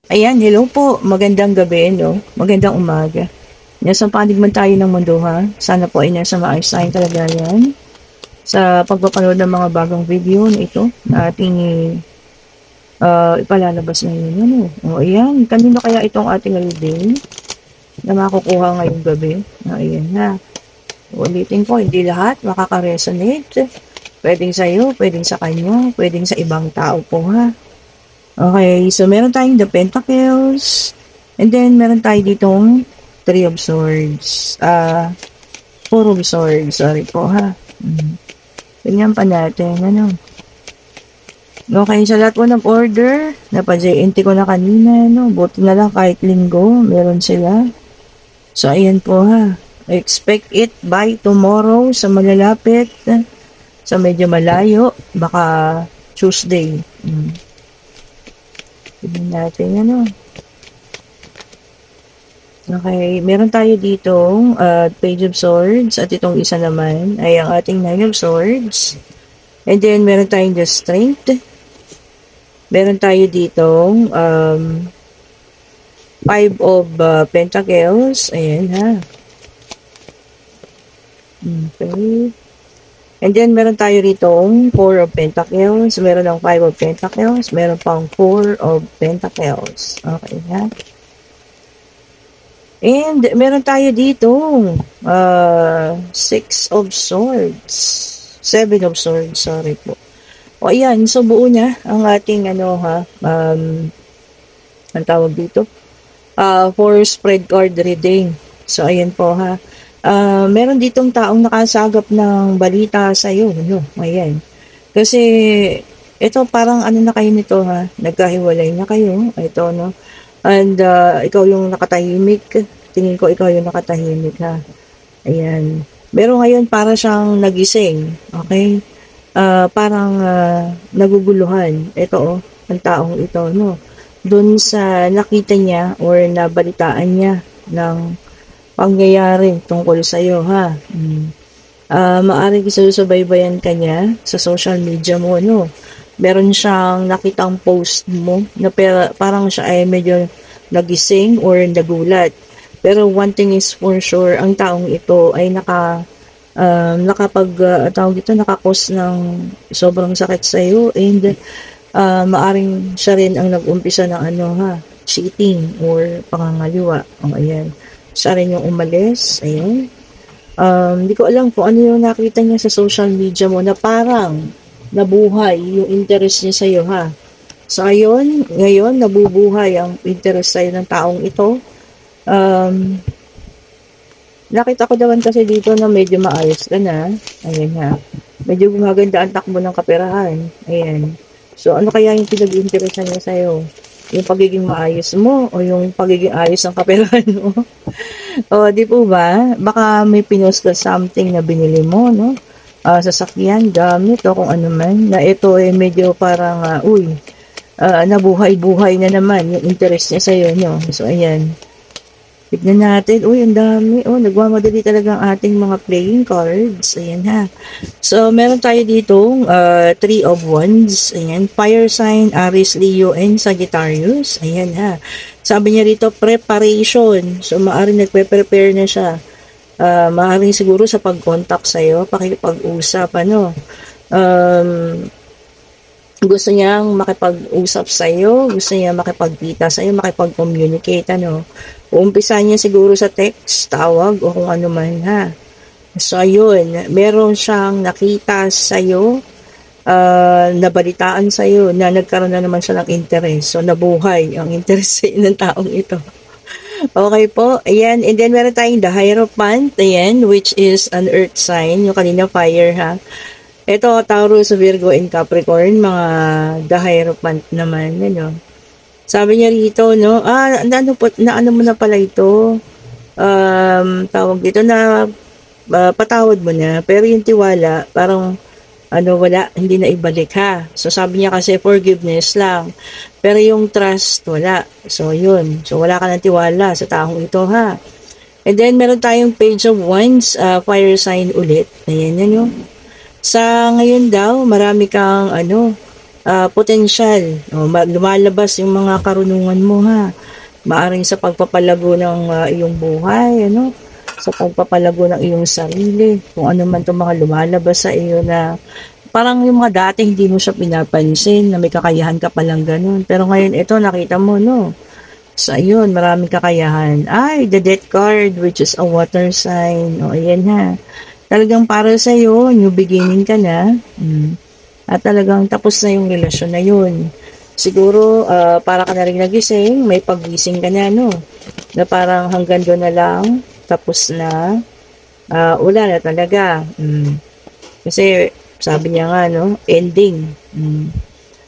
Ayan, hello po. Magandang gabi, no? Magandang umaga. Nasa panig man tayo ng mundo, ha? Sana po ay nasa maayos tayong kalagayan sa pagpapanood ng mga bagong video na ito na ating ipalalabas ngayon. Ano? O, ayan. Kanino kaya itong ating reading na makukuha ngayong gabi? Ayan na. Ulitin ko, hindi lahat makaka-resonate. Pwedeng sa'yo, pwedeng sa kanya, pwedeng sa ibang tao po, ha? Okay, so meron tayong the Pentacles. And then, meron tayo ditong Three of Swords. Four of Swords. Sorry po, ha. Ganyan pa natin, ano. Okay, sa lahat po ng order, napa-JNT ko na kanina, no. Buti na lang kahit linggo, meron sila. So, ayan po, ha. Expect it by tomorrow sa malalapit, sa medyo malayo, baka Tuesday. Tignan natin, ano. Okay, meron tayo ditong Page of Swords at itong isa naman ay ang ating Nine of Swords. And then, meron tayong the Strength. Meron tayo ditong Five of Pentacles. Ayan, ha. Okay. And then, meron tayo ditong Four of Pentacles. Meron ng Five of Pentacles. Meron pang Four of Pentacles. Okay, ha. And meron tayo dito Six of Swords. Seven of Swords, sorry po. O ayan, so buo na ang ating ano ha, ang tawag dito, for spread card reading. So ayan po ha. Meron ditong taong nakasagap ng balita sa iyo, no? Ayan. Kasi ito parang ano na kayo nito ha, nagkahiwalay na kayo. Ito no. And ikaw yung nakatahimik. Tingin ko ikaw yung nakatahimik ha. Ayan. Pero ngayon para siyang nagising. Okay? Parang naguguluhan. Ito oh, ang taong ito no. Doon sa nakita niya or nabalitaan niya ng pangyayari tungkol sa iyo ha. Maaring susubaybayan ka niya sa social media mo no. Meron siyang nakitang post mo na parang siya ay medyo nagising or nagulat. Pero one thing is for sure, ang taong ito ay nakakos ng sobrang sakit sa iyo and maaring siya rin ang nag-umpisa ng cheating or pangangaliwa. Ayan. Siya rin yung umalis. Ayan. Hindi ko alam kung ano yung nakita niya sa social media mo na parang nabuhay yung interest niya sa iyo ha. So ngayon nabubuhay ang interest sa iyo ng taong ito. Nakita ko naman kasi dito na medyo maayos ka na. Ayan ha. Medyo gumaganda ang takbo ng kaperahan. Ayan. So ano kaya yung pinag-interesan niya sa iyo? Yung pagiging maayos mo o yung pagiging ayos ng kaperahan mo? O di po ba? Baka may pinost ka something na binili mo, no? Sasakyan, gamit o kung ano man, na ito ay medyo parang, nabuhay-buhay na naman yung interest niya sa'yo, no? So, ayan. Tignan natin. Uy, ang dami. Oh, nagmamadali talaga ang ating mga playing cards. Ayan ha. So, meron tayo ditong Three of Wands. Ayan. Fire sign, Aries, Leo, and Sagittarius. Ayan ha. Sabi niya rito, preparation. So, maaaring nagpe-prepare na siya. Maaaring siguro sa pag-contact sa'yo, pakipag-usap, ano. Gusto niyang makipag-usap sa'yo, gusto niya makipagkita sa'yo, makipag-communicate, ano. Uumpisa niya siguro sa text, tawag, o kung ano man, ha. So, ayun, meron siyang nakita sa'yo, nabalitaan sa'yo, na nagkaroon na naman siya ng interest. So, nabuhay ang interest ng taong ito. Okay po, ayan, and then meron tayong the Hierophant, ayan, which is an earth sign, yung kanina fire ha. Ito, Taurus, Virgo, and Capricorn, mga the Hierophant naman, ano. Sabi niya rito, no, ano mo na pala ito, tawag dito na, patawad mo na, pero yung tiwala, parang, wala, hindi na ibalik ha. So, sabi niya kasi forgiveness lang. Pero yung trust, wala. So, yun. So, wala ka ng tiwala sa taong ito ha. And then, meron tayong Page of Wands, fire sign ulit. Ayan yan yun. Sa ngayon daw, marami kang, potential. Lumalabas yung mga karunungan mo ha. Maaring sa pagpapalago ng iyong buhay, ano? Sa pagpapalago ng iyong sarili. Kung ano man itong mga lumalabas sa iyo na parang yung mga dati hindi mo siya pinapansin na may kakayahan ka palang ganun. Pero ngayon ito nakita mo, no? So, ayun, maraming kakayahan. Ay, the death card, which is a water sign. O, ayan ha. Talagang para sa iyo, new beginning ka na. At talagang tapos na yung relasyon na yun. Siguro, para ka na rin nagising, may paggising ka na, no? Na parang hanggang doon na lang, tapos na, wala na talaga. Kasi, sabi niya nga, no? Ending.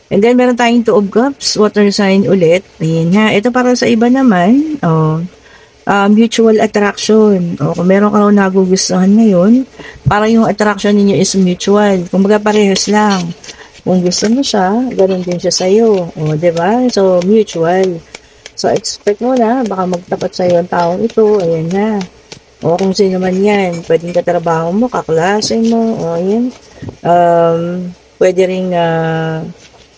And then, meron tayong Two of Cups, water sign ulit. Ayan ha. Ito para sa iba naman, mutual attraction. O, kung meron ka raw nagugustuhan ngayon, parang yung attraction ninyo is mutual. Kumbaga parehas lang. Kung gusto mo siya, ganun din siya sa'yo. O, diba? So, mutual. So, expect mo na, baka magtapat sa'yo ang taong ito. Ayan na. O, kung sino man yan, pwedeng katrabaho mo, kaklase mo, o, ayan. Pwede rin,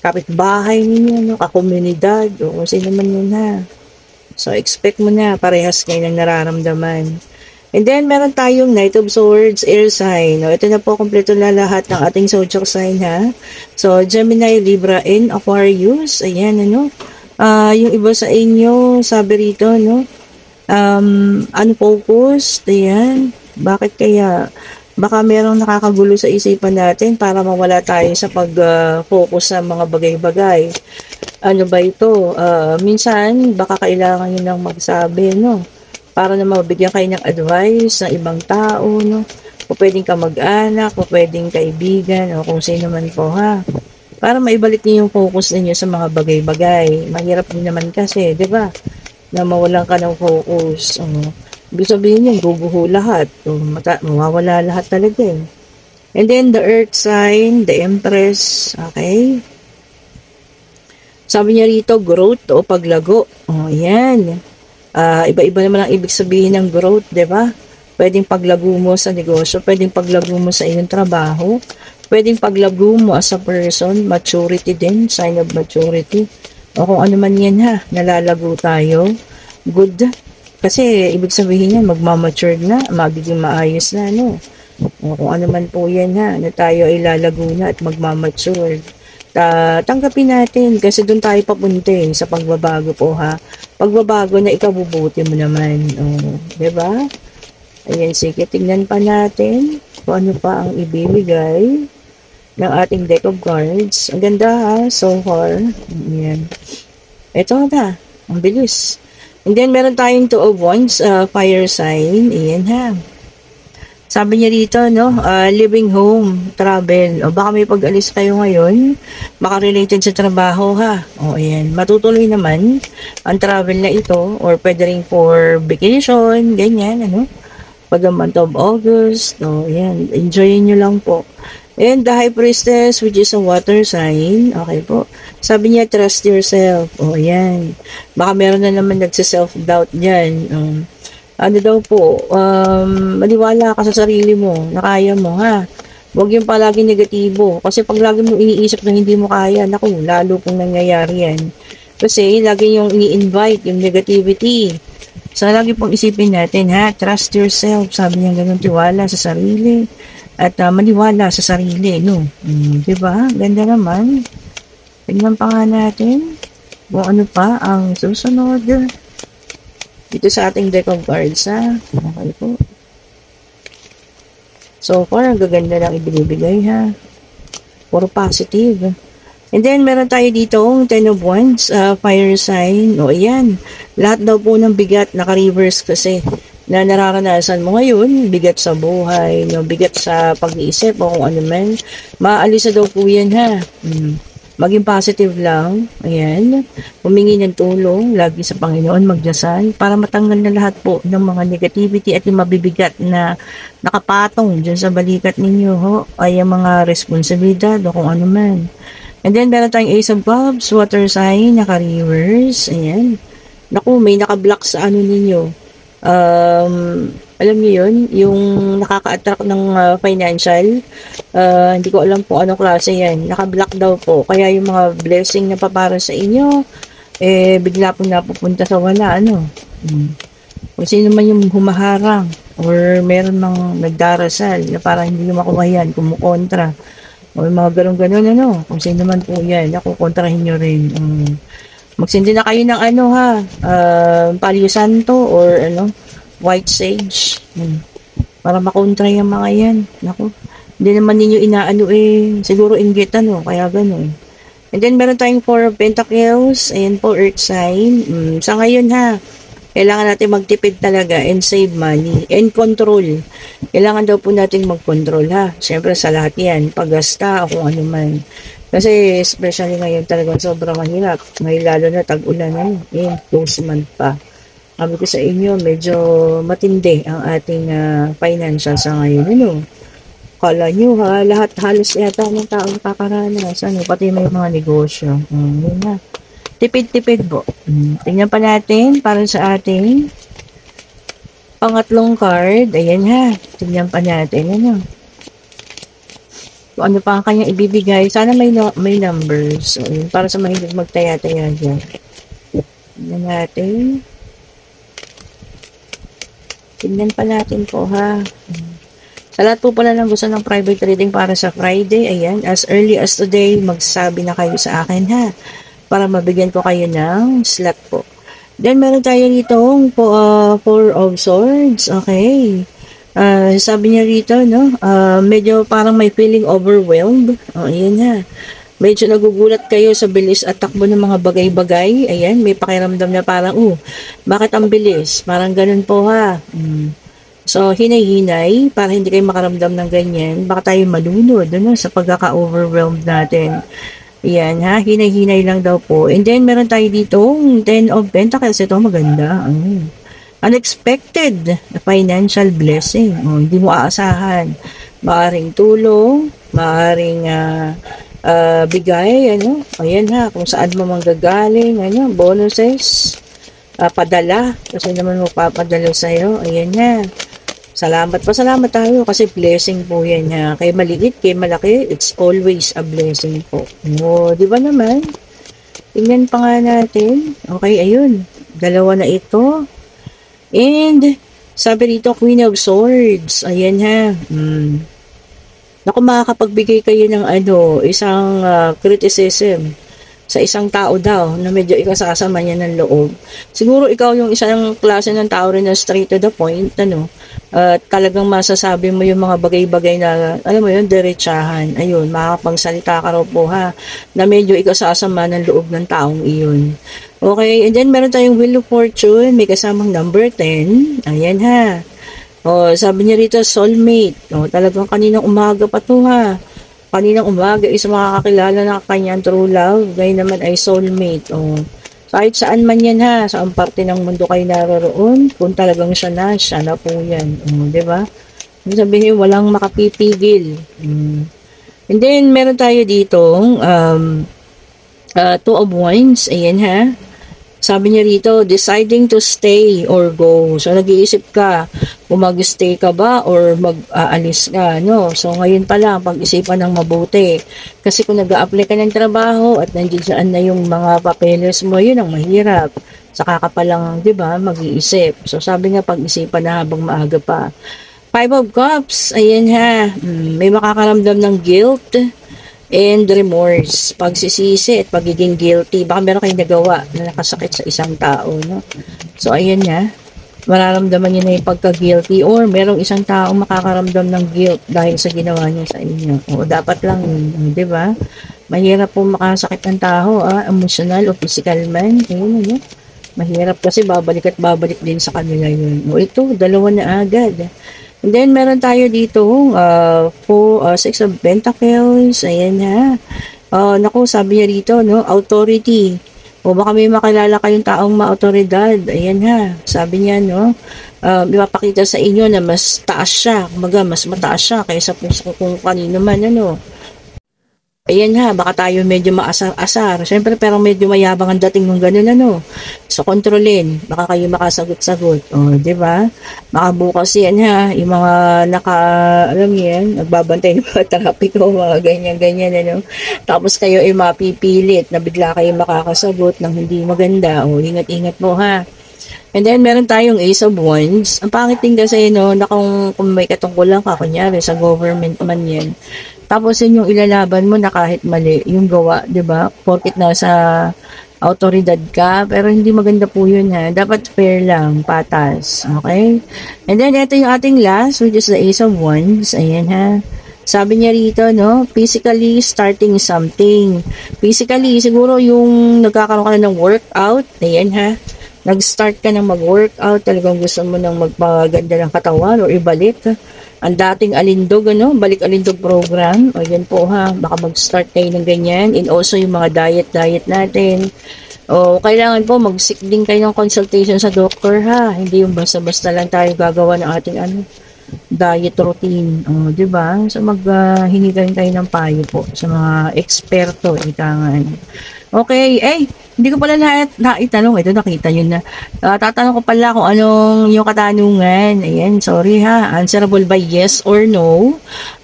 kapitbahay ninyo, no? Kakomunidad, o kung sino man yun ha. So, expect mo na, parehas kayo ng nararamdaman. And then, meron tayong Knight of Swords, air sign. O, ito na po, kompleto na lahat ng ating zodiac sign ha. So, Gemini, Libra, and Aquarius. Ayan, ano. Yung iba sa inyo, sabi rito, no. Unfocused, ayan. Bakit kaya? Baka merong nakakagulo sa isipan natin para mawala tayo sa pag-focus sa mga bagay-bagay. Ano ba ito? Minsan, baka kailangan nyo lang magsabi, no? Para na mabigyan kayo ng advice ng ibang tao, no? O pwedeng kamag-anak, o pwedeng kaibigan, o kung sino man po, ha? Para maibalik niyo yung focus niyo sa mga bagay-bagay. Mahirap din naman kasi, di ba? Na mawalan ka ng focus. Ibig sabihin yun, guguho lahat. Mawawala lahat talaga eh. And then, the earth sign, the empress, okay? Sabi niya rito, growth o paglago. Yan. Iba-iba naman ang ibig sabihin ng growth, di ba? Pwedeng paglago mo sa negosyo, pwedeng paglago mo sa iyong trabaho, pwedeng paglago mo as a person, maturity din, sign of maturity. O kung ano man yan ha, nalalago tayo. Good. Kasi, ibig sabihin yan, magmamature na, magiging maayos na, no? O kung ano man po yan ha, na tayo ay lalago na at magmamature. Tanggapin natin kasi doon tayo papunta sa pagbabago po ha. Pagbabago na ikabubuti mo naman. Diba? Ayan, sige, tingnan pa natin kung ano pa ang ibibigay ng ating deck of cards. Ang ganda ha, so far. Ayan. Ito na, ang bilis. And then, meron tayong Two of Wands, fire sign. Ayan ha. Sabi niya dito, no, living home, travel. O baka may pag-alis kayo ngayon, baka related sa trabaho ha. O ayan, matutuloy naman ang travel na ito or pwede rin for vacation, ganyan, ano. Pag the month of August, o ayan, enjoyin nyo lang po. And the High Priestess, which is a water sign, okay po. Sabi niya, trust yourself. O ayan, baka meron na naman nagsa-self-doubt dyan. Ano daw po, maniwala ka sa sarili mo, na kaya mo, ha? Huwag yung palagi negatibo. Kasi pag lagi mo iniisip na hindi mo kaya, naku, lalo pong nangyayari yan. Kasi lagi yung ini-invite, yung negativity. So, lagi pong isipin natin, ha? Trust yourself. Sabi niya ganun, tiwala sa sarili. At maniwala sa sarili, no? Diba? Ganda naman. Tingnan pa nga natin kung ano pa ang susunod. Dito sa ating deck of cards, ha? Okay po. So far, ang gaganda lang ibinibigay, ha? Puro positive. And then, meron tayo dito ang Ten of Wands, fire sign. O, ayan. Lahat daw po ng bigat, naka-reverse kasi na nararanasan mo ngayon, bigat sa buhay, no? Bigat sa pag-iisip o kung ano man. Maalis na daw po yan, ha? Maging positive lang, ayan, humingi ng tulong, lagi sa Panginoon, magdasal, para matanggal na lahat po ng mga negativity at yung mabibigat na nakapatong dyan sa balikat ninyo, ho, ay ang mga responsibilidad o kung ano man. And then, meron tayong Ace of Cups, water sign, naka-reverse, ayan. Naku, may naka-block sa ano ninyo, Alam niyo yun, yung nakaka-attract ng financial. Hindi ko alam po anong klase yan. Naka-block daw po. Kaya yung mga blessing na papara sa inyo, bigla po napupunta sa wala, ano. Kung sino man yung humaharang or meron mang nagdarasal na parang hindi makuha yan, kumukontra. O yung mga ganun-ganun, ano. Kung sino man po yan, ako kontrahin nyo rin. Magsindi na kayo ng ano ha, Palio Santo or ano, White Sage. Para makontra yung mga yan. Naku, hindi naman ninyo inaano siguro inggit ano, kaya ganun. And then meron tayong Four of Pentacles, ayan po, Earth sign. Sa ngayon ha, kailangan natin magtipid talaga and save money and control. Kailangan daw po natin mag-control ha. Siyempre sa lahat yan, paggasta o kung ano man. Kasi especially ngayon talagang sobrang mahirap. Ngayon lalo na tag-ulan na yun. Close month pa. Sabi ko sa inyo, medyo matindi ang ating financial sa ngayon. Ano? Kala nyo ha, lahat halos yata ng taong kakaranas. Ano? Pati may mga negosyo. Yun na. Tipid-tipid po. Tingnan pa natin para sa ating pangatlong card. Ayan ha. Tingnan pa natin. Ano? Kung ano pa ang kanyang ibibigay. Sana may numbers. So, para sa mahilig magtaya-taya dyan. Tingnan natin. Tingnan pa natin po ha. Sa lahat po pala ng gusto ng private reading para sa Friday, ayan, as early as today, magsabi na kayo sa akin ha. Para mabigyan ko kayo ng slot po. Then meron tayo ditong Four of Swords. Okay. Sabi niya rito, no? Medyo parang may feeling overwhelmed. Ayan ha. Medyo nagugulat kayo sa bilis at takbo ng mga bagay-bagay. Ayan, may pakiramdam na parang, bakit ang bilis? Parang ganun po ha. So, hinay-hinay, para hindi kayo makaramdam ng ganyan. Baka tayo malunod, ano, sa pagkaka-overwhelmed natin. Ayan ha, hinay-hinay lang daw po. And then, meron tayo dito, Ten of Pentacles. Ito, maganda. Unexpected financial blessing. Hindi mo aasahan. Maaring tulong, maaring bigay, ano, ayan ha, kung saan mo manggagaling, ano, bonuses, padala, kasi naman magpapadala sa'yo, ayan ha, salamat tayo, kasi blessing po yan ha, kay maliit, kay malaki, it's always a blessing po. Di ba naman? Tingnan pa nga natin, okay, ayun, dalawa na ito, and, sabi rito, Queen of Swords, ayan ha, naku, makakapagbigay kayo ng isang criticism sa isang tao daw na medyo ikasasama niya ng loob. Siguro ikaw yung isang klase ng tao rin na straight to the point, ano, talagang masasabi mo yung mga bagay-bagay na, alam mo yun, diretsahan. Ayun, makakapagsalita ka raw po ha, na medyo ikasasama ng loob ng taong iyon. Okay, and then meron tayong Wheel of Fortune, may kasamang number 10. Ayan ha. Sabi niya rito, soulmate. Talagang kaninang umaga pa to ha. Kaninang umaga is makakakilala ng kanyang true love. Ngayon naman ay soulmate. Kahit saan man yan ha, saan parte ng mundo kayo naroroon, kung talagang siya na po yan. Diba? Sabihin, walang makapipigil. And then, meron tayo dito, Two of Wands. Ayan ha. Sabi niya rito, deciding to stay or go. So, nag-iisip ka kung mag-stay ka ba or mag-aalis ka, no? So, ngayon pa lang, pag-isipan ng mabuti. Kasi kung nag-a-apply ka ng trabaho at nandiyan na yung mga papeles mo, yun ang mahirap. Saka ka pa lang, di ba, mag-iisip. So, sabi nga, pag-isipan na habang maaga pa. Five of Cups, ayan ha. May makakaramdam ng guilt and remorse, pagsisisi at pagiging guilty. Baka meron kayong nagawa na nakasakit sa isang tao, no? So, ayan nga. Mararamdaman niyo na yung pagka-guilty or merong isang tao makakaramdam ng guilt dahil sa ginawa niya sa inyo. Dapat lang yun, di ba? Mahirap po makasakit ng tao, emotional o physical man. Ayun, ano? Mahirap kasi babalik at babalik din sa kanila yun. Ito, dalawa na agad. And then, meron tayo dito, Six of Pentacles, ayan ha. Naku, sabi niya dito, no, authority. Baka may makilala kayong taong ma-autoridad, ayan ha. Sabi niya, no, ipapakita sa inyo na mas taas siya, kumbaga, mas mataas siya kaysa kung kanino man, ano. Ayan nga, baka tayo medyo maasar-asar. Siyempre, pero medyo mayabang ang dating ng ganun, ano. So, kontrolin. Baka kayo makasagot-sagot. O, di ba? Baka bukas yan, ha. Yung mga alam niyo yan, nagbabantay ng mga trapiko, mga ganyan-ganyan, ano. Tapos kayo ay mapipilit na bigla kayo makakasagot ng hindi maganda. O, ingat-ingat po, ha. And then, meron tayong Ace of Wands. Ang pangit din kasi, no, na kung may katungkulan ka, kunyari, sa government man yan. Tapos, yun yung ilalaban mo na kahit mali, yung gawa, di ba? Porkit nasa autoridad ka, pero hindi maganda po yun, ha. Dapat fair lang, patas, okay? And then, ito yung ating last, which is the Ace of Wands. Ayan, ha. Sabi niya rito, no, physically starting something. Physically, siguro yung nagkakaroon ka na ng workout, ayan, ha. Nag-start ka ng mag-workout, talagang gusto mo nang magpaganda ng katawan o ibalik ang dating alindog, ano, balik alindog program. O yan po, ha, baka mag-start kayo ng ganyan. And also yung mga diet natin. O kailangan po mag-seek din kayo ng consultation sa doctor, ha. Hindi yung basta-basta lang tayo gagawa ng ating diet routine. O, di ba? So maghingi rin tayo ng payo po sa mga eksperto, ika nga. Okay, hindi ko pala naitanong. Ito, nakita nyo na. Tatanong ko pala kung anong yung katanungan. Ayan, sorry ha. Answerable by yes or no.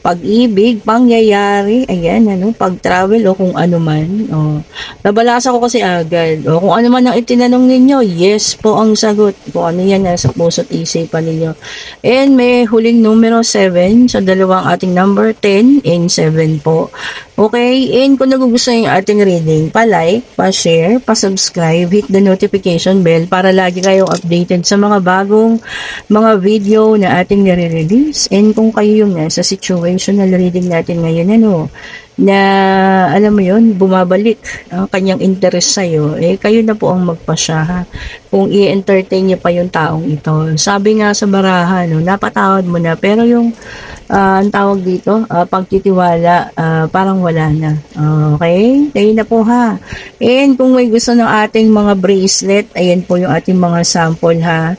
Pag-ibig, pangyayari, ayan, ano, pag-travel o kung ano man. O, nabalasa ko kasi agad. O, kung ano man ang itinanong ninyo, yes po ang sagot. Kung ano yan, nasa puso't isipan ninyo. And may huling numero 7. So, dalawang ating number 10 and 7 po. Okay, and kung nagugustuhan yung ating reading, pa-like, pa-share, pa-subscribe, hit the notification bell para lagi kayong updated sa mga bagong mga video na ating nire-release. And kung kayo yung nasa situational reading natin ngayon, ano, na alam mo yun, bumabalik ang kanyang interest sa'yo, kayo na po ang magpasya, ha? Kung i-entertain niyo pa yung taong ito. Sabi nga sa baraha, no, napatawad mo na, pero yung ang tawag dito, pagtitiwala, parang wala na. Okay? Kayo na po, ha. And kung may gusto ng ating mga bracelet, ayan po yung ating mga sample, ha.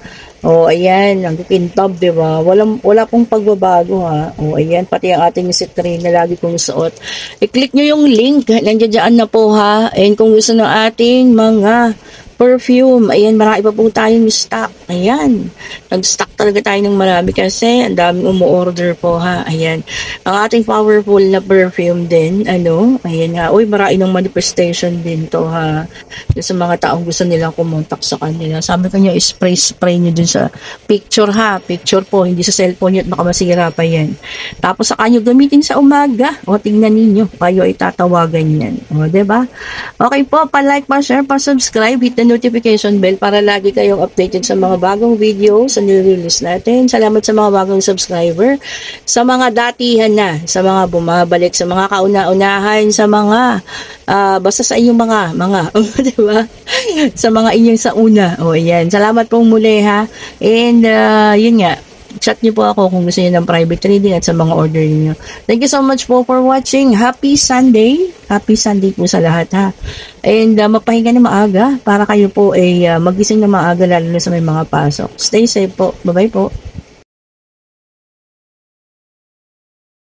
O, ayan, ang kintab, di ba? Wala pong pagbabago, ha. O, ayan, pati ang ating citrine na lagi kong suot. I-click nyo yung link, nandiyan dyan na po, ha. And kung gusto ng ating mga perfume, ayan, marami pa po tayong stock. Ayan, nag-stock talaga tayo ng marami kasi ang daming umu-order po, ha. Ayan, ang ating powerful na perfume din, ano, ayan nga, uy, marami ng manifestation din to, ha. Sa mga taong gusto nilang kumontak sa kanila. Sabi ko nyo, spray nyo dun sa picture, ha. Picture po, hindi sa cellphone nyo at baka masira pa yan. Tapos saka nyo gamitin sa umaga. O, tingnan ninyo, kayo ay tatawagan yan. O, diba? Okay po, pa-like, pa-share, pa-subscribe, hit the notification bell para lagi kayong updated sa mga bagong video sa nire-release natin. Salamat sa mga bagong subscriber, sa mga datihan na, sa mga bumabalik, sa mga kauna-unahan, sa mga basta sa inyong mga diba? Sa mga inyong sa una. O, ayan. Salamat pong muli, ha. And yun nga, chat niyo po ako kung gusto niyo ng private reading at sa mga order niyo. Thank you so much po for watching. Happy Sunday. Happy Sunday po sa lahat, ha. And mapahinga na maaga para kayo po ay magising na maaga lalo na sa may mga pasok. Stay safe po. Bye-bye po.